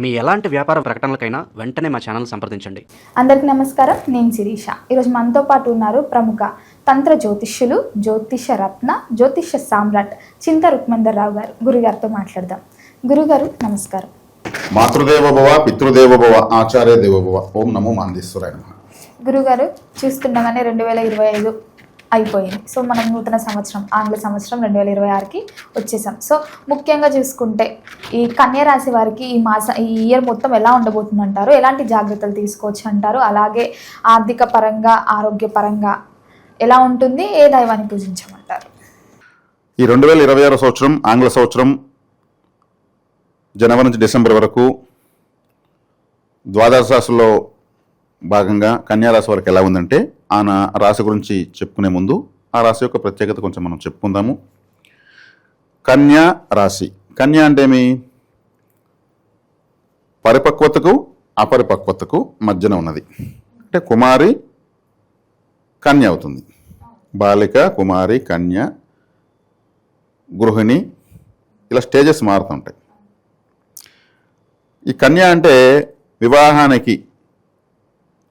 మీ ఎలాంటి వ్యాపార ప్రకటనలకైనా వెంటనే మా ఛానల్ సంప్రదించండి. అందరికీ నమస్కారం. నేను శిరీష. ఈరోజు మనతో పాటు ఉన్నారు ప్రముఖ తంత్ర జ్యోతిష్యులు, జ్యోతిష రత్న, జ్యోతిష సామ్రాట్ చింత రుక్మందర్రావు గారు. గురుగారితో మాట్లాడదాం. గురుగారు నమస్కారం. మాతృదేవ భవ, పితృదేవ భవ, ఆచార్య దేవ భవ. ఓం నమో మాందేశ్వరాయ నమః. గురుగారు, చూస్తుండగానే 2025 అయిపోయింది. సో మనం నూతన సంవత్సరం, ఆంగ్ల సంవత్సరం 2026కి వచ్చేసాం. సో ముఖ్యంగా చూసుకుంటే ఈ కన్యా రాశి వారికి ఈ ఇయర్ మొత్తం ఎలా ఉండబోతుంది అంటారు? ఎలాంటి జాగ్రత్తలు తీసుకోవచ్చు అంటారు? అలాగే ఆర్థిక పరంగా, ఆరోగ్య పరంగా ఎలా ఉంటుంది? ఏ దైవాన్ని పూజించమంటారు? ఈ 2026 సంవత్సరం ఆంగ్ల సంవత్సరం జనవరి నుంచి డిసెంబర్ వరకు ద్వాదశ రాశుల్లో భాగంగా కన్యారాశి వారికి ఎలా ఉందంటే, ఆ రాశి గురించి చెప్పుకునే ముందు ఆ రాశి యొక్క ప్రత్యేకత కొంచెం మనం చెప్పుకుందాము. కన్యా రాశి, కన్యా అంటే ఏమి? పరిపక్వతకు అపరిపక్వతకు మధ్యన ఉన్నది. అంటే కుమారి కన్య అవుతుంది. బాలిక, కుమారి, కన్య, గృహిణి, ఇలా స్టేజెస్ మారుతుంటాయి. ఈ కన్య అంటే వివాహానికి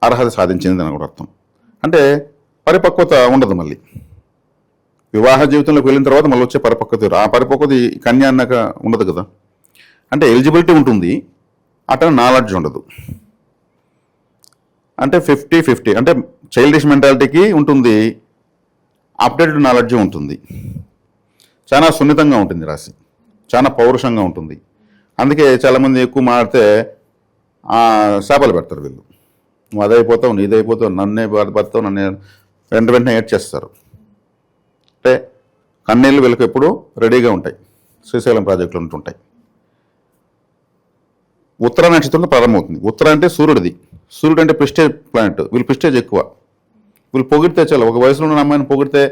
అర్హత సాధించింది అని కూడా అర్థం. అంటే పరిపక్వత ఉండదు. మళ్ళీ వివాహ జీవితంలోకి వెళ్ళిన తర్వాత మళ్ళీ వచ్చే పరిపక్వత, ఆ పరిపక్వత ఈ కన్య అన్నాక ఉండదు కదా. అంటే ఎలిజిబిలిటీ ఉంటుంది, అటెండ్ నాలెడ్జ్ ఉండదు. అంటే 50-50, అంటే చైల్డిష్ మెంటాలిటీకి ఉంటుంది, అప్డేటెడ్ నాలెడ్జ్ ఉంటుంది. చాలా సున్నితంగా ఉంటుంది రాశి, చాలా పౌరుషంగా ఉంటుంది. అందుకే చాలామంది ఎక్కువ మాడితే శాపాలు పెడతారు వీళ్ళు. నువ్వు అదైపోతావు, నీదైపోతావు, నన్నే బాధపడతావు, నన్ను వెంటనే ఏడ్చేస్తారు. అంటే కన్నీళ్ళు వీళ్ళకి ఎప్పుడు రెడీగా ఉంటాయి. శ్రీశైలం ప్రాజెక్టులు ఉంటుంటాయి. ఉత్తర నక్షత్రంలో ప్రారంభమవుతుంది. ఉత్తర అంటే సూర్యుడిది. సూర్యుడు అంటే ప్రెస్టేజ్ ప్లానెట్. వీళ్ళు ప్రెస్టేజ్ ఎక్కువ. వీళ్ళు పొగిడితే చాలు. ఒక వయసులో ఉన్న అమ్మాయిని పొగిడితే,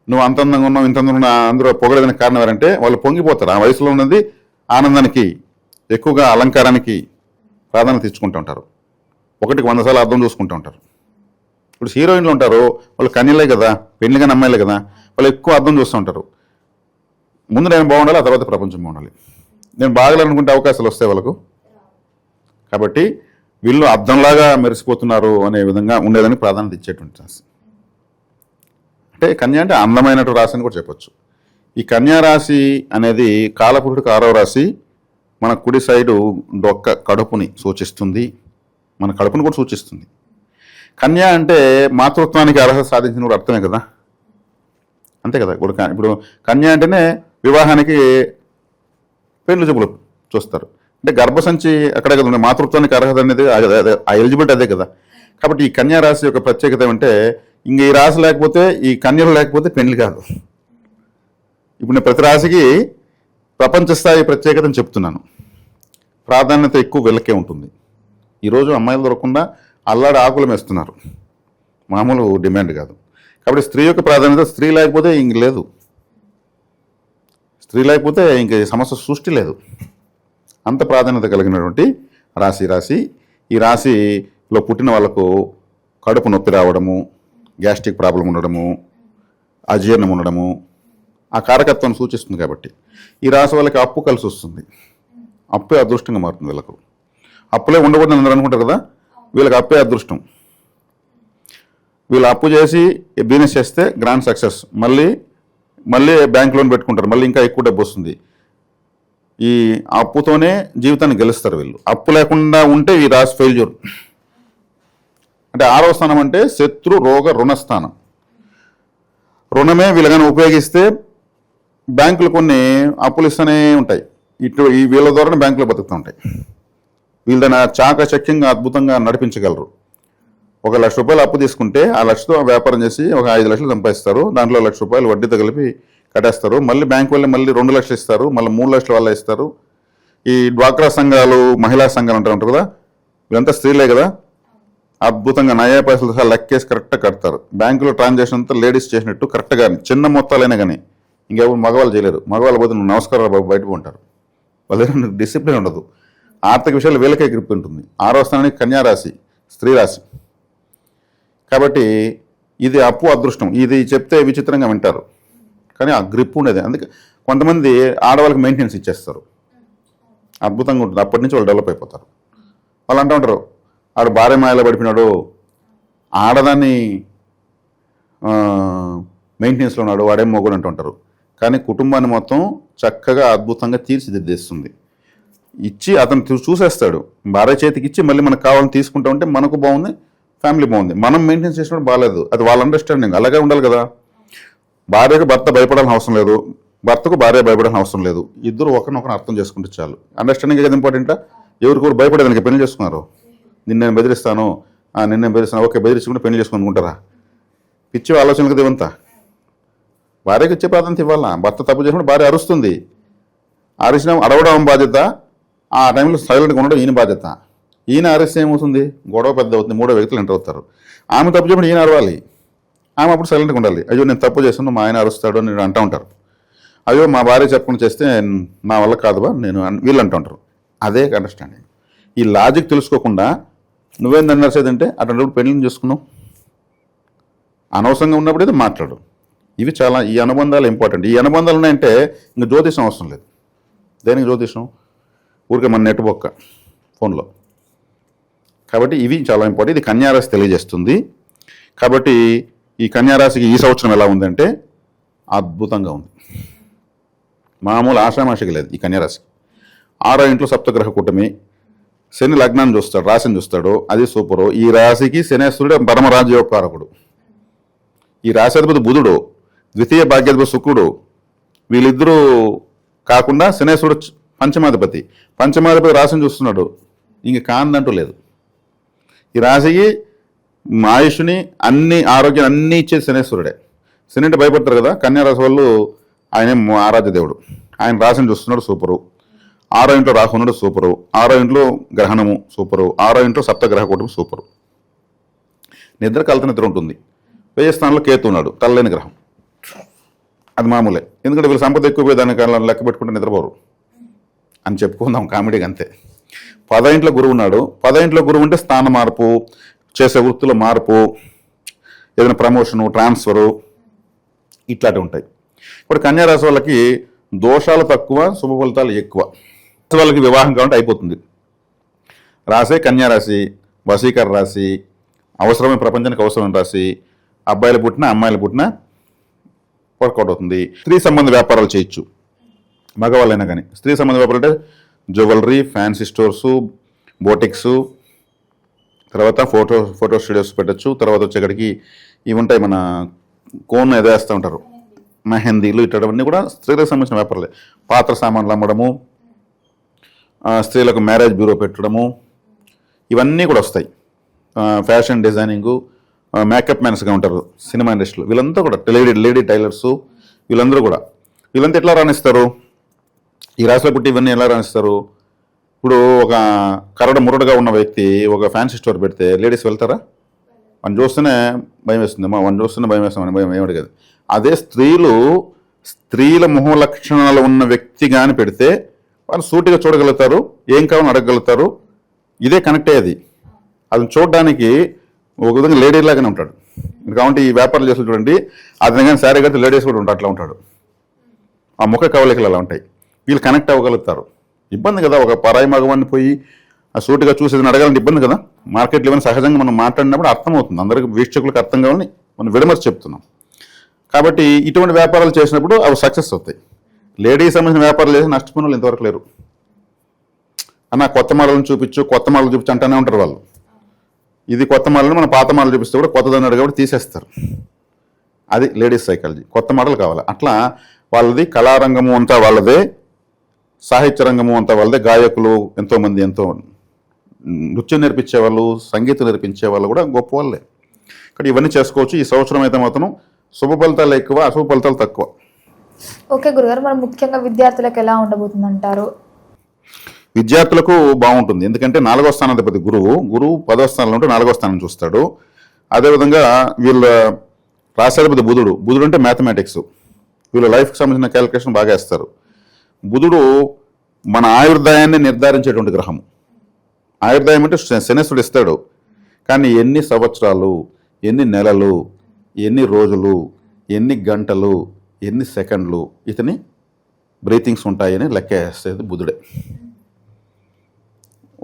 నువ్వు అంత అందంగా ఉన్నావు, ఇంత అందంగా ఉన్నావు, అందరూ పొగడేదానికి కారణం ఎవరంటే వాళ్ళు పొంగిపోతారు. ఆ వయసులో ఉన్నది ఆనందానికి, ఎక్కువగా అలంకారానికి ప్రాధాన్యత ఇచ్చుకుంటూ ఉంటారు. ఒకటికి 100 సార్లు అర్థం చూసుకుంటూ ఉంటారు. ఇప్పుడు హీరోయిన్లు ఉంటారు, వాళ్ళు కన్యలే కదా, పెళ్లిగా అమ్మాయిలే కదా, వాళ్ళు ఎక్కువ అర్థం చూస్తూ ఉంటారు. ముందు నేను బాగుండాలి, ఆ తర్వాత ప్రపంచం బాగుండాలి. నేను బాగాలనుకుంటే అవకాశాలు వస్తాయి వాళ్ళకు. కాబట్టి వీళ్ళు అర్థంలాగా మెరిసిపోతున్నారు అనే విధంగా ఉండేదని ప్రాధాన్యత ఇచ్చేటువంటి రాశి. అంటే కన్య అంటే అందమైనటు రాశి అని కూడా చెప్పొచ్చు. ఈ కన్యా రాశి అనేది కాలపురుషుడికి 6వ రాశి. మన కుడి సైడు డొక్క కడుపుని సూచిస్తుంది, మన కడుపుని కూడా సూచిస్తుంది. కన్య అంటే మాతృత్వానికి అర్హత సాధించిన కూడా అర్థమే కదా, అంతే కదా. ఇప్పుడు కన్య అంటేనే వివాహానికి పెళ్లి చూపులు చూస్తారు. అంటే గర్భసంచి అక్కడే కదా, మాతృత్వానికి అర్హత అనేది ఆ ఎలిజిబిలిటీ అదే కదా. కాబట్టి ఈ కన్యా రాశి యొక్క ప్రత్యేకత ఏమంటే, ఇంక ఈ రాశి లేకపోతే, ఈ కన్యలు లేకపోతే పెళ్లి కాదు. ఇప్పుడు నేను ప్రతి రాశికి ప్రపంచ స్థాయి ప్రత్యేకతను చెప్తున్నాను. ప్రాధాన్యత ఎక్కువ వీళ్ళకే ఉంటుంది. ఈరోజు అమ్మాయిలు దొరకకుండా అల్లాడి ఆకులు వేస్తున్నారు, మామూలు డిమాండ్ కాదు. కాబట్టి స్త్రీ యొక్క ప్రాధాన్యత, స్త్రీ లేకపోతే ఇంక లేదు. స్త్రీ లేకపోతే ఇంక సమస్య సృష్టి లేదు. అంత ప్రాధాన్యత కలిగినటువంటి రాశి. ఈ రాశిలో పుట్టిన వాళ్ళకు కడుపు నొప్పి రావడము, గ్యాస్ట్రిక్ ప్రాబ్లం ఉండడము, అజీర్ణం ఉండడము ఆ కారకత్వాన్ని సూచిస్తుంది. కాబట్టి ఈ రాశి వాళ్ళకి అప్పు కలిసి వస్తుంది. అప్పే అదృష్టంగా మారుతుంది. వీళ్ళకు అప్పులే ఉండకూడదని అందరూ అనుకుంటారు కదా, వీళ్ళకి అప్పే అదృష్టం. వీళ్ళు అప్పు చేసి బిజినెస్ చేస్తే గ్రాండ్ సక్సెస్, మళ్ళీ బ్యాంక్ లోన్ పెట్టుకుంటారు, మళ్ళీ ఇంకా ఎక్కువ డబ్బు వస్తుంది. ఈ అప్పుతోనే జీవితాన్ని గెలుస్తారు వీళ్ళు. అప్పు లేకుండా ఉంటే ఈ రాశి ఫెయిల్యూర్. అంటే 6వ స్థానం అంటే శత్రు రోగ రుణస్థానం. రుణమే వీళ్ళగానే ఉపయోగిస్తే బ్యాంకులు కొన్ని అప్పులు ఇస్తూనే ఉంటాయి. ఈ వీళ్ళ ద్వారానే బ్యాంకులు బతుకుతూ ఉంటాయి. వీళ్ళని చాకచక్యంగా అద్భుతంగా నడిపించగలరు. 1 లక్ష రూపాయలు అప్పు తీసుకుంటే ఆ లక్షతో వ్యాపారం చేసి ఒక 5 లక్షలు సంపాదిస్తారు. దాంట్లో 1 లక్ష రూపాయలు వడ్డీతో కలిపి కట్టేస్తారు. మళ్ళీ బ్యాంకు వాళ్ళు మళ్ళీ 2 లక్షలు ఇస్తారు, మళ్ళీ 3 లక్షల వాళ్ళ ఇస్తారు. ఈ డ్వాక్రా సంఘాలు, మహిళా సంఘాలు ఉంటారు కదా, వీళ్ళంతా స్త్రీలే కదా, అద్భుతంగా నయా పైసలు సహా లెక్కేసి కరెక్ట్గా కడతారు. బ్యాంకులో ట్రాన్సాక్షన్ అంతా లేడీస్ చేసినట్టు కరెక్ట్గా, చిన్న మొత్తాలైనా కానీ. ఇంకెవరు మగవాళ్ళు చేయలేరు. మగవాళ్ళు పోతే నువ్వు నమస్కారాలు బాబు బయటకు ఉంటారు. వాళ్ళ డిసిప్లిన్ ఉండదు. ఆర్థిక విషయాలు వీళ్ళకే గ్రిప్ ఉంటుంది. 6వ స్థానానికి కన్యా రాశి, స్త్రీ రాశి. కాబట్టి ఇది అప్పు అదృష్టం. ఇది చెప్తే విచిత్రంగా వింటారు, కానీ ఆ గ్రిప్ ఉండేది. అందుకే కొంతమంది ఆడవాళ్ళకి మెయింటెనెన్స్ ఇచ్చేస్తారు. అద్భుతంగా ఉంటుంది. అప్పటి నుంచి వాళ్ళు డెవలప్ అయిపోతారు. వాళ్ళు అంటూ ఉంటారు, ఆడు భార్య మాయలో పడిపోయినాడు, ఆడదాన్ని మెయింటెనెన్స్లో ఉన్నాడు, వాడేం మొగుడు అంటుంటారు. కానీ కుటుంబాన్ని మొత్తం చక్కగా అద్భుతంగా తీర్చిదిద్దేస్తుంది. ఇచ్చి అతను చూసేస్తాడు, భార్య చేతికి ఇచ్చి మళ్ళీ మనకు కావాలని తీసుకుంటా ఉంటే మనకు బాగుంది, ఫ్యామిలీ బాగుంది. మనం మెయింటెనెన్స్ చేసినప్పుడు బాగాలేదు, అది వాళ్ళ అండర్స్టాండింగ్. అలాగే ఉండాలి కదా. భార్యకు భర్త భయపడాల్సిన అవసరం లేదు, భర్తకు భార్య భయపడాల్సిన అవసరం లేదు. ఇద్దరు ఒకరినొకరు అర్థం చేసుకుంటే చాలు. అండర్స్టాండింగ్ ఏది ఇంపార్టెంట్. ఎవరికొరు భయపడేదానికి పెళ్లి చేసుకున్నారు. నిన్ను బెదిరిస్తాను, నిన్నే బెదిరిస్తాను, ఓకే బెదిరించుకుంటే పెళ్లి చేసుకుంటారా? పిచ్చి ఆలోచనలు కదా ఇవంతా. భార్యకి ఇచ్చే ప్రాధాన్యత ఇవ్వాలా. భర్త తప్పు చేసినప్పుడు భార్య అరుస్తుంది, అరిచిన అడవడం బాధ్యత, ఆ టైంలో సైలెంట్గా ఉండడం ఈయన బాధ్యత. ఈయన అరిస్తే ఏమవుతుంది, గొడవ పెద్ద అవుతుంది, 3 వ్యక్తులు ఎంటర్ అవుతారు. ఆమె తప్పు చెప్పినప్పుడు ఈయన అరవాలి, ఆమె అప్పుడు సైలెంట్గా ఉండాలి. అయ్యో నేను తప్పు చేస్తాను, మా ఆయన అరుస్తాడు అని అంటూ ఉంటారు. అయ్యో మా భార్య చెప్పకుండా చేస్తే నా వల్ల కాదువా నేను వీళ్ళు అంటూ ఉంటారు. అదే అండర్స్టాండింగ్. ఈ లాజిక్ తెలుసుకోకుండా నువ్వేం నడిచేదంటే అటువంటి పెళ్లిని చేసుకున్నావు, అనవసరంగా ఉన్నప్పుడు అయితే మాట్లాడు. ఇవి చాలా, ఈ అనుబంధాలు ఇంపార్టెంట్. ఈ అనుబంధాలు ఉన్నాయంటే ఇంకా జ్యోతిషం అవసరం లేదు. దేనికి జ్యోతిషం? ఊరికే మన నెట్ బొక్క ఫోన్లో. కాబట్టి ఇవి చాలా ఇంపార్టెంట్. ఇది కన్యారాశి తెలియజేస్తుంది. కాబట్టి ఈ కన్యారాశికి ఈ సంవత్సరం ఎలా ఉందంటే అద్భుతంగా ఉంది. మామూలు ఆషామాషికి లేదు ఈ కన్యారాశికి. 6వ ఇంట్లో సప్తగ్రహ కూటమి, శని లగ్నాన్ని చూస్తాడు, రాశిని చూస్తాడు, అది సూపరు. ఈ రాశికి శనేశ్వరుడు పరమరాజ్యోకారకుడు. ఈ రాశాధిపతి బుధుడు, ద్వితీయ భాగ్యాధిపతి శుక్రుడు, వీళ్ళిద్దరూ కాకుండా శనేశ్వరుడు పంచమాధిపతి. పంచమాధిపతి రాశిని చూస్తున్నాడు. ఇంక కాందంటూ లేదు. ఈ రాశికి ఆయుష్ని అన్ని ఆరోగ్యం అన్నీ ఇచ్చేది శనేశ్వరుడే. శని అంటే భయపడతారు కదా, కన్యారాశి వాళ్ళు ఆయన ఆరాధ్య దేవుడు. ఆయన రాశిని చూస్తున్నాడు, సూపరు. 6వ ఇంట్లో రాహు ఉన్నాడు, సూపరు. 6వ ఇంట్లో గ్రహణము సూపరు. 6వ ఇంట్లో సప్తగ్రహ కూటమి సూపరు. నిద్ర కలత నిద్ర ఉంటుంది. 10వ స్థానంలో కేతు ఉన్నాడు, తల్లేని గ్రహం. అది మామూలే, ఎందుకంటే వీళ్ళు సంపద ఎక్కువ పోయి దానికి లెక్క పెట్టుకుంటే నిద్రపోరు అని చెప్పుకుందాం కామెడీగా, అంతే. 10వ ఇంట్లో గురువు ఉన్నాడు. 10వ ఇంట్లో గురువు ఉంటే స్థాన మార్పు, చేసే వృత్తిలో మార్పు, ఏదైనా ప్రమోషను, ట్రాన్స్ఫరు, ఇట్లాంటివి ఉంటాయి. ఇప్పుడు కన్యారాశి వాళ్ళకి దోషాలు తక్కువ, శుభ ఫలితాలు ఎక్కువ. వాళ్ళకి వివాహం కావాలంటే అయిపోతుంది. రాసే కన్యారాశి, వశీకర రాశి, అవసరమైన ప్రపంచానికి అవసరమైన రాశి. అబ్బాయిలు పుట్టినా అమ్మాయిలు పుట్టినా వర్కౌట్ అవుతుంది. స్త్రీ సంబంధ వ్యాపారాలు చేయొచ్చు, మగవాళ్ళైనా కానీ. స్త్రీ సంబంధ వ్యాపారాలు అంటే జ్యువెలరీ, ఫ్యాన్సీ స్టోర్సు, బోటిక్సు, తర్వాత ఫోటో స్టూడియోస్ పెట్టచ్చు. తర్వాత వచ్చేక్కడికి ఇవి ఉంటాయి, మన కోన్ ఎదేస్తూ ఉంటారు, మెహందీలు, ఇట్లాంటివన్నీ కూడా స్త్రీలకు సంబంధించిన వ్యాపారాలే. పాత్ర సామాన్లు అమ్మడము, స్త్రీలకు మ్యారేజ్ బ్యూరో పెట్టడము, ఇవన్నీ కూడా వస్తాయి. ఫ్యాషన్ డిజైనింగు, మేకప్ మ్యాన్స్గా ఉంటారు సినిమా ఇండస్ట్రీలో, వీళ్ళంతా కూడా లేడీ టైలర్సు, వీళ్ళంతా ఎట్లా రాణిస్తారు? ఈ రాశిలో పుట్టి ఇవన్నీ ఎలా రాణిస్తారు? ఇప్పుడు ఒక కరడ మురడుగా ఉన్న వ్యక్తి ఒక ఫ్యాన్సీ స్టోర్ పెడితే లేడీస్ వెళ్తారా? వాడిని చూస్తేనే భయం వేస్తుంది, వాడిని చూస్తేనే భయం వేస్తామని భయం ఏమిటి కదా. అదే స్త్రీల మొహ లక్షణాలు ఉన్న వ్యక్తి కానీ పెడితే వాళ్ళు సూటిగా చూడగలుగుతారు, ఏం కావాలని అడగగలుగుతారు. ఇదే కనెక్ట్ అయ్యేది. అది చూడడానికి ఒక విధంగా లేడీ లాగానే ఉంటాడు. కాబట్టి ఈ వ్యాపారాలు చేస్తూ చూడండి, అతను కానీ శారీ కడితే లేడీస్ కూడా ఉంటారు, అట్లా ఉంటాడు. ఆ ముఖ కవలికలు అలా ఉంటాయి. వీళ్ళు కనెక్ట్ అవ్వగలుగుతారు. ఇబ్బంది కదా, ఒక పరాయి మగవాడిని పోయి ఆ సూటిగా చూసేదని అడగాలంటే ఇబ్బంది కదా. మార్కెట్లో ఏమైనా సహజంగా మనం మాట్లాడినప్పుడు అర్థమవుతుంది, అందరికీ వీక్షకులకు అర్థం కావాలని మనం విడమర్చి చెప్తున్నాం. కాబట్టి ఇటువంటి వ్యాపారాలు చేసినప్పుడు అవి సక్సెస్ అవుతాయి. లేడీకి సంబంధించిన వ్యాపారాలు చేసి నష్టపోయిన వాళ్ళు ఇంతవరకు లేరు. అన్న కొత్త మోడల్ని చూపించు అంటూనే ఉంటారు వాళ్ళు. ఇది కొత్త మోడల్ని మన పాత మోడల్ చూపిస్తే కూడా కొత్తదాన్ని అడిగి కూడా తీసేస్తారు. అది లేడీస్ సైకాలజీ. కొత్త మోడల్ కావాలి. అట్లా వాళ్ళది కళారంగము అంతా వాళ్ళదే, సాహిత్య రంగము అంతా వాళ్ళదే. గాయకులు ఎంతోమంది, ఎంతో నృత్యం నేర్పించే వాళ్ళు, సంగీతం నేర్పించే వాళ్ళు కూడా గొప్ప వాళ్ళే. ఇక్కడ ఇవన్నీ చేసుకోవచ్చు. ఈ సంవత్సరం అయితే మాత్రం శుభ ఫలితాలు ఎక్కువ, అశుభ ఫలితాలు తక్కువ. ఓకే గురుగారు, మరి ముఖ్యంగా విద్యార్థులకు ఎలా ఉండబోతుంది అంటారు? విద్యార్థులకు బాగుంటుంది. ఎందుకంటే 4వ స్థానాధిపతి గురువు 10వ స్థానంలో ఉంటే 4వ స్థానం చూస్తాడు. అదేవిధంగా వీళ్ళ రాశాధిపతి బుధుడు అంటే మ్యాథమెటిక్స్, వీళ్ళ లైఫ్కి సంబంధించిన క్యాలిక్యులేషన్ బాగా వేస్తారు. బుధుడు మన ఆయుర్దాయాన్ని నిర్ధారించేటువంటి గ్రహం. ఆయుర్దాయం అంటే శనేశ్వరుడు ఇస్తాడు, కానీ ఎన్ని సంవత్సరాలు, ఎన్ని నెలలు, ఎన్ని రోజులు, ఎన్ని గంటలు, ఎన్ని సెకండ్లు ఇతని బ్రీతింగ్స్ ఉంటాయని లెక్క వేసేది బుధుడే.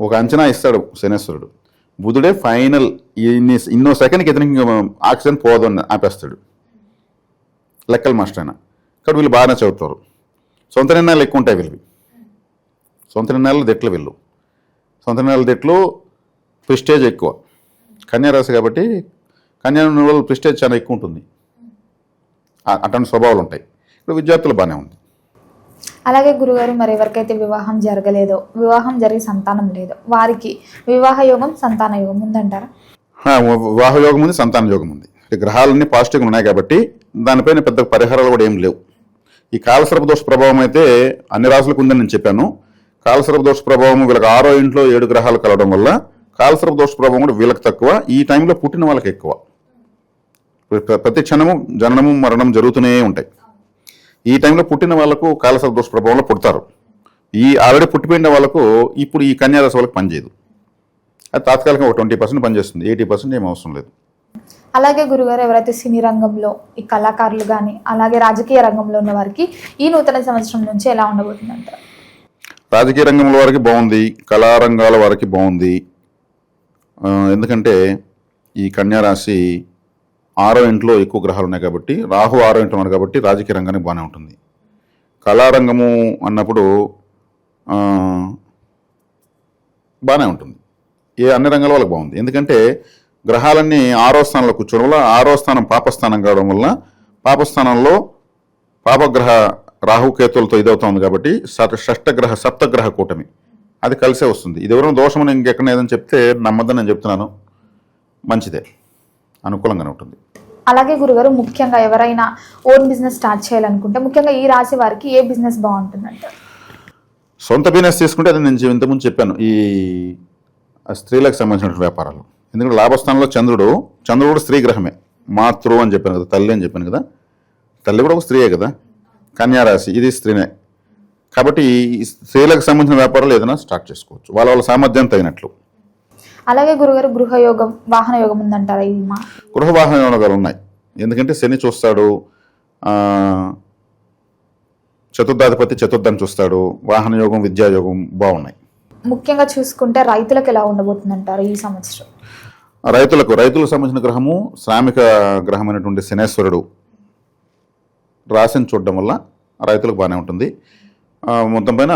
ఒక అంచనా ఇస్తాడు శనేశ్వరుడు. బుధుడే ఫైనల్, ఇన్నో సెకండ్కి ఇతనికి ఆక్సిజన్ పోదు అని ఆపేస్తాడు. లెక్కల మాస్టర్ అయినా ఇక్కడ వీళ్ళు బాగానే చదువుతారు. సొంత నిర్ణయాలు ఎక్కువ ఉంటాయి వీళ్ళవి. సొంత నిర్ణయాలు దిట్లు వీళ్ళు. సొంత నిర్ణయాలు దిట్లు, ప్రిస్టేజ్ ఎక్కువ. కన్యారాశి కాబట్టి కన్యా వాళ్ళు ప్రిస్టేజ్ చాలా ఎక్కువ ఉంటుంది. అటువంటి స్వభావాలు ఉంటాయి. ఇప్పుడు విద్యార్థులు బాగానే ఉంది. అలాగే గురుగారు, మరి ఎవరికైతే వివాహం జరగలేదో, వివాహం జరిగి సంతానం లేదో వారికి వివాహ యోగం, సంతాన యోగం ఉందంటారా? వివాహ యోగం ఉంది, సంతాన యోగం ఉంది. గ్రహాలన్నీ పాజిటివ్గా ఉన్నాయి కాబట్టి దానిపైన పెద్ద పరిహారాలు కూడా ఏం లేవు. ఈ కాలసర్ప దోష ప్రభావం అయితే అన్ని రాసులకు ఉందని నేను చెప్పాను. కాలసర్ప దోష ప్రభావం వీళ్ళకి 6వ ఇంట్లో 7 గ్రహాలు కలవడం వల్ల కాలసర్ప దోష ప్రభావం కూడా వీళ్ళకి తక్కువ, ఈ టైంలో పుట్టిన వాళ్ళకి ఎక్కువ. ప్రతి క్షణము జననము మరణం జరుగుతూనే ఉంటాయి. ఈ టైంలో పుట్టిన వాళ్ళకు కాలసర్ప దోష ప్రభావంలో పుడతారు. ఈ ఆల్రెడీ పుట్టిపోయిన వాళ్ళకు ఇప్పుడు ఈ కన్యారాశి వాళ్ళకి పనిచేయదు. అది తాత్కాలికంగా ఒక 20% పనిచేస్తుంది, 80% ఏం అవసరం లేదు. అలాగే గురుగారు, ఎవరైతే సినీ రంగంలో ఈ కళాకారులు కానీ అలాగే రాజకీయ రంగంలో ఉన్న వారికి ఈ నూతన సంవత్సరం నుంచి ఎలా ఉండబోతుంది అంటారు? రాజకీయ రంగంలో వారికి బాగుంది, కళారంగాల వారికి బాగుంది. ఎందుకంటే ఈ కన్యారాశి 6వ ఇంట్లో ఎక్కువ గ్రహాలు ఉన్నాయి కాబట్టి, రాహు 6వ ఇంట్లో ఉన్నారు కాబట్టి రాజకీయ రంగానికి బాగానే ఉంటుంది. కళారంగము అన్నప్పుడు బాగానే ఉంటుంది. అన్ని రంగాల వాళ్ళకి బాగుంది. ఎందుకంటే గ్రహాలన్నీ 6వ స్థానంలో కూర్చోవడం వల్ల, 6వ స్థానం పాపస్థానం కావడం వల్ల, పాపస్థానంలో పాపగ్రహ రాహుకేతులతో ఇదవుతుంది కాబట్టి షష్టగ్రహ సప్తగ్రహ కూటమి అది కలిసే వస్తుంది. ఇది ఎవరైనా దోషం ఇంకెక్కడ ఏదని చెప్తే నమ్మద్దని నేను చెప్తున్నాను. మంచిదే, అనుకూలంగానే ఉంటుంది. అలాగే గురుగారు, ముఖ్యంగా ఎవరైనా ఓన్ బిజినెస్ స్టార్ట్ చేయాలనుకుంటే ముఖ్యంగా ఈ రాశి వారికి ఏ బిజినెస్ బాగుంటుందంట? సొంత బిజినెస్ తీసుకుంటే అది నేను ఇంతకుముందు చెప్పాను, ఈ స్త్రీలకు సంబంధించిన వ్యాపారాలు. ఎందుకంటే లాభస్థానంలో చంద్రుడు కూడా స్త్రీ గ్రహమే. మాతృ అని చెప్పాను కదా, తల్లి అని చెప్పాను కదా, తల్లి కూడా ఒక స్త్రీయే కదా. కన్యారాశి ఇది స్త్రీనే కాబట్టి స్త్రీలకు సంబంధించిన వ్యాపారాలు ఏదైనా స్టార్ట్ చేసుకోవచ్చు, వాళ్ళ సామర్థ్యం తగినట్లు. అలాగే గురుగారు, గృహయోగం, వాహన యోగం ఉందంటారా? గృహ వాహన యోగాలు ఉన్నాయి. ఎందుకంటే శని చూస్తాడు, చతుర్థాధిపతి చతుర్థాన్ని చూస్తాడు. వాహన యోగం, విద్యాయోగం బాగున్నాయి. ముఖ్యంగా చూసుకుంటే రైతులకు ఎలా ఉండబోతుందంటారు ఈ సంవత్సరం? రైతులకు సంబంధించిన గ్రహము శ్రామిక గ్రహమైనటువంటి శనేశ్వరుడు రాశిని చూడడం వల్ల రైతులకు బాగానే ఉంటుంది. మొత్తం పైన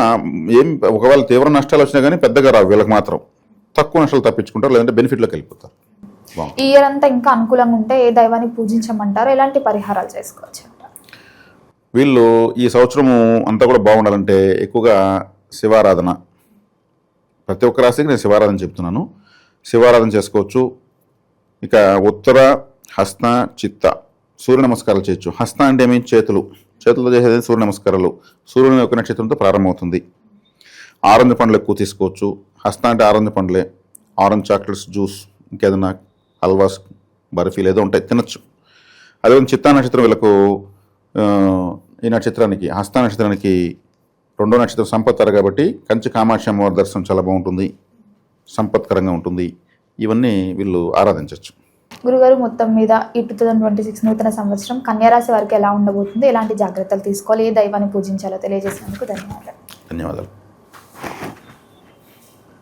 ఒకవేళ తీవ్ర నష్టాలు వచ్చినా కానీ పెద్దగా రావు వీళ్ళకి, మాత్రం తక్కువ నష్టాలు తప్పించుకుంటారు, లేదంటే బెనిఫిట్లోకి వెళ్ళిపోతారు. ఈ ఇయర్ అంతా ఇంకా అనుకూలంగా ఉంటే ఏ దైవాన్ని పూజించమంటారు, ఎలాంటి పరిహారాలు చేసుకోవచ్చు అంటారు? వీళ్ళు ఈ సంవత్సరము అంతా కూడా బాగుండాలంటే ఎక్కువగా శివారాధన, ప్రతి ఒక్క రాశికి నేను శివారాధన చెప్తున్నాను, శివారాధన చేసుకోవచ్చు. ఇక ఉత్తర, హస్త, చిత్త సూర్య నమస్కారాలు చేయొచ్చు. హస్త అంటే ఏమి, చేతులతో చేసేది సూర్య నమస్కారాలు. సూర్యుని యొక్క నక్షత్రంతో ప్రారంభమవుతుంది. ఆరెంజ్ పండ్లు ఎక్కువ తీసుకోవచ్చు. హస్త అంటే ఆరెంజ్ పండ్లే, ఆరెంజ్ చాక్లెట్స్, జ్యూస్, ఇంకేదైనా హల్వాస్, బర్ఫీలు ఏదో ఉంటాయి, తినచ్చు. అదే చిత్తా నక్షత్రం వీళ్ళకు, ఈ నక్షత్రానికి హస్త నక్షత్రానికి 2వ నక్షత్రం సంపత్తర కాబట్టి కంచి కామాక్షి అమ్మవారి దర్శనం చాలా బాగుంటుంది, సంపత్కరంగా ఉంటుంది. ఇవన్నీ వీళ్ళు ఆరాధించవచ్చు. గురుగారు, మొత్తం మీద ఈ 2026 నూతన సంవత్సరం కన్యారాశి వారికి ఎలా ఉండబోతుంది, ఎలాంటి జాగ్రత్తలు తీసుకోవాలి, ఏ దైవాన్ని పూజించాలో తెలియజేసినందుకు ధన్యవాదాలు.